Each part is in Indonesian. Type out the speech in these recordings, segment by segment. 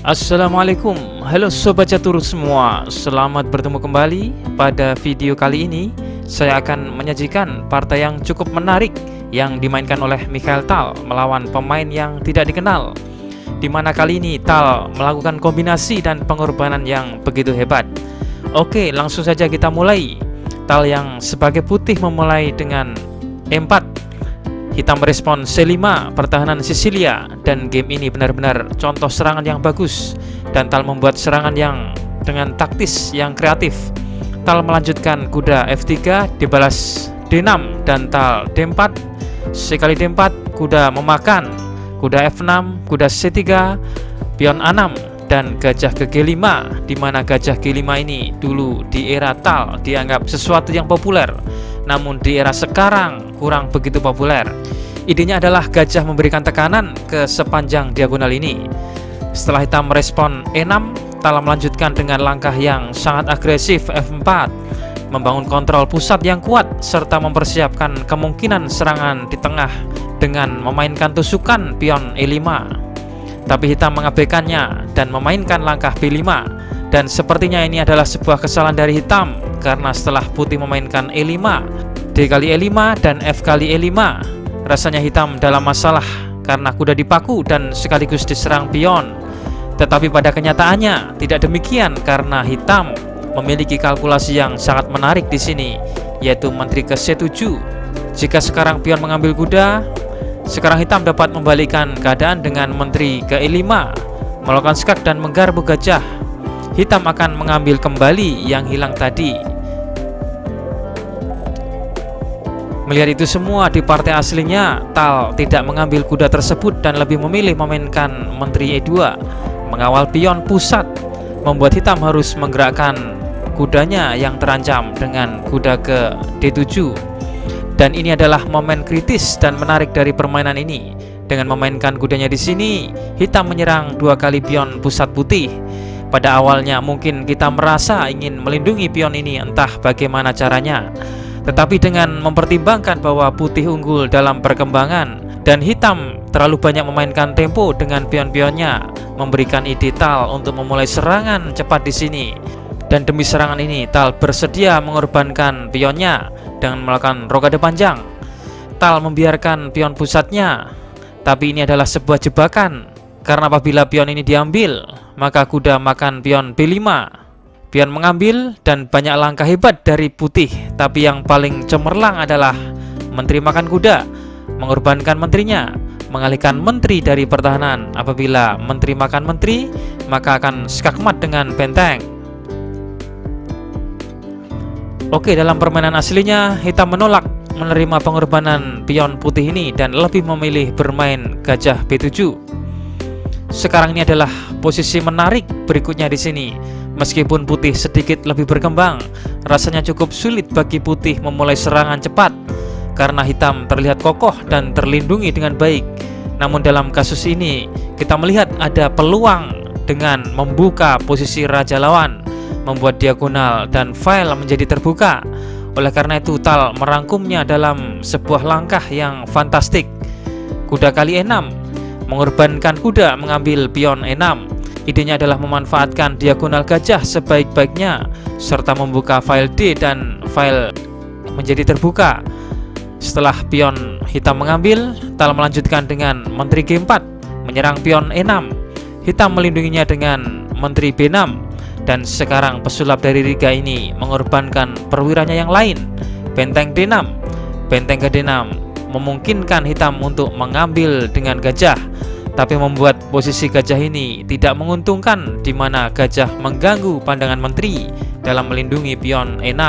Assalamualaikum, halo sobat catur semua. Selamat bertemu kembali. Pada video kali ini saya akan menyajikan partai yang cukup menarik yang dimainkan oleh Mikhail Tal melawan pemain yang tidak dikenal, dimana kali ini Tal melakukan kombinasi dan pengorbanan yang begitu hebat. Oke, langsung saja kita mulai. Tal yang sebagai putih memulai dengan E4, hitam merespon C5, pertahanan Sisilia, dan game ini benar-benar contoh serangan yang bagus dan Tal membuat serangan yang dengan taktis yang kreatif. Tal melanjutkan kuda F3 dibalas D6 dan Tal D4. Sekali D4 kuda memakan, kuda F6, kuda C3, pion A6 dan gajah ke G5, dimana gajah G5 ini dulu di era Tal dianggap sesuatu yang populer, namun di era sekarang kurang begitu populer. Idenya adalah gajah memberikan tekanan ke sepanjang diagonal ini. Setelah hitam merespon E6, Tal melanjutkan dengan langkah yang sangat agresif F4, membangun kontrol pusat yang kuat serta mempersiapkan kemungkinan serangan di tengah dengan memainkan tusukan pion E5. Tapi hitam mengabaikannya dan memainkan langkah B5, dan sepertinya ini adalah sebuah kesalahan dari hitam karena setelah putih memainkan E5, D kali E5 dan F kali E5, rasanya hitam dalam masalah karena kuda dipaku dan sekaligus diserang pion. Tetapi pada kenyataannya tidak demikian karena hitam memiliki kalkulasi yang sangat menarik di sini, yaitu menteri ke C7. Jika sekarang pion mengambil kuda, sekarang hitam dapat membalikkan keadaan dengan menteri ke E5, melakukan skak dan menggarpu gajah. Hitam akan mengambil kembali yang hilang tadi. Melihat itu semua, di partai aslinya Tal tidak mengambil kuda tersebut dan lebih memilih memainkan menteri E2, mengawal pion pusat, membuat hitam harus menggerakkan kudanya yang terancam dengan kuda ke D7. Dan ini adalah momen kritis dan menarik dari permainan ini. Dengan memainkan kudanya di sini, hitam menyerang dua kali pion pusat putih. Pada awalnya mungkin kita merasa ingin melindungi pion ini, entah bagaimana caranya. Tetapi dengan mempertimbangkan bahwa putih unggul dalam perkembangan dan hitam terlalu banyak memainkan tempo dengan pion-pionnya, memberikan ide Tal untuk memulai serangan cepat di sini. Dan demi serangan ini Tal bersedia mengorbankan pionnya dengan melakukan rokade panjang. Tal membiarkan pion pusatnya, tapi ini adalah sebuah jebakan karena apabila pion ini diambil, maka kuda makan pion B5. Pion mengambil dan banyak langkah hebat dari putih, tapi yang paling cemerlang adalah menteri makan kuda, mengorbankan menterinya, mengalihkan menteri dari pertahanan. Apabila menteri makan menteri, maka akan skakmat dengan benteng. Oke, dalam permainan aslinya hitam menolak menerima pengorbanan pion putih ini dan lebih memilih bermain gajah B7. Sekarang ini adalah posisi menarik berikutnya di sini. Meskipun putih sedikit lebih berkembang, rasanya cukup sulit bagi putih memulai serangan cepat karena hitam terlihat kokoh dan terlindungi dengan baik. Namun dalam kasus ini kita melihat ada peluang dengan membuka posisi raja lawan, membuat diagonal dan file menjadi terbuka. Oleh karena itu Tal merangkumnya dalam sebuah langkah yang fantastik. Kuda kali E6, mengorbankan kuda mengambil pion E6. Idenya adalah memanfaatkan diagonal gajah sebaik-baiknya serta membuka file D dan file menjadi terbuka. Setelah pion hitam mengambil, Tal melanjutkan dengan menteri G4 menyerang pion E6. Hitam melindunginya dengan menteri B6, dan sekarang pesulap dari Riga ini mengorbankan perwiranya yang lain, benteng D6. Benteng ke D6 memungkinkan hitam untuk mengambil dengan gajah, tapi membuat posisi gajah ini tidak menguntungkan, di mana gajah mengganggu pandangan menteri dalam melindungi pion E6.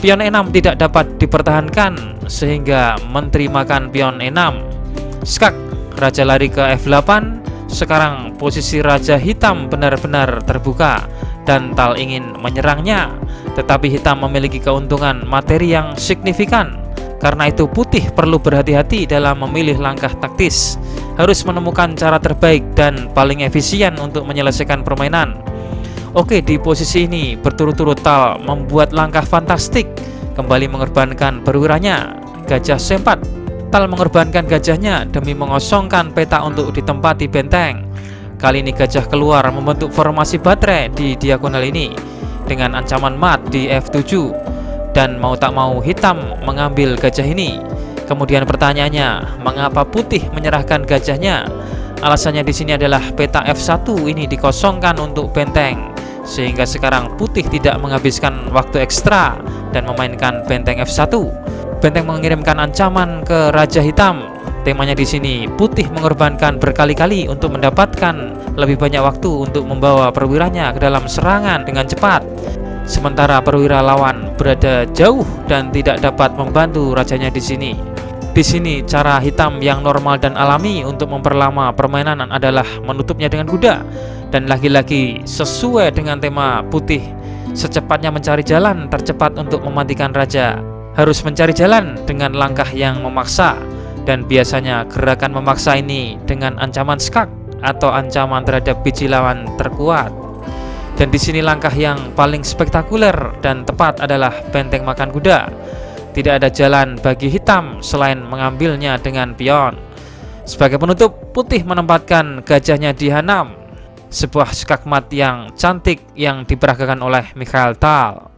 Pion E6 tidak dapat dipertahankan sehingga menteri makan pion E6. Skak, raja lari ke F8. Sekarang posisi raja hitam benar-benar terbuka dan Tal ingin menyerangnya, tetapi hitam memiliki keuntungan materi yang signifikan. Karena itu putih perlu berhati-hati dalam memilih langkah taktis, harus menemukan cara terbaik dan paling efisien untuk menyelesaikan permainan. Oke, di posisi ini berturut-turut Tal membuat langkah fantastik, kembali mengorbankan perwiranya gajah C4. Tal mengorbankan gajahnya demi mengosongkan peta untuk ditempati benteng. Kali ini gajah keluar membentuk formasi baterai di diagonal ini dengan ancaman mat di F7, dan mau tak mau hitam mengambil gajah ini. Kemudian pertanyaannya, mengapa putih menyerahkan gajahnya? Alasannya di sini adalah peta F1 ini dikosongkan untuk benteng, sehingga sekarang putih tidak menghabiskan waktu ekstra dan memainkan benteng F1. Benteng mengirimkan ancaman ke Raja Hitam. Temanya di sini putih mengorbankan berkali-kali untuk mendapatkan lebih banyak waktu untuk membawa perwiranya ke dalam serangan dengan cepat. Sementara perwira lawan berada jauh dan tidak dapat membantu rajanya di sini. Di sini cara hitam yang normal dan alami untuk memperlama permainan adalah menutupnya dengan kuda, dan lagi-lagi sesuai dengan tema putih secepatnya mencari jalan tercepat untuk mematikan raja. Harus mencari jalan dengan langkah yang memaksa, dan biasanya gerakan memaksa ini dengan ancaman skak atau ancaman terhadap biji lawan terkuat. Dan di sini langkah yang paling spektakuler dan tepat adalah benteng makan kuda. Tidak ada jalan bagi hitam selain mengambilnya dengan pion. Sebagai penutup, putih menempatkan gajahnya di H6, sebuah skakmat yang cantik yang diperagakan oleh Mikhail Tal.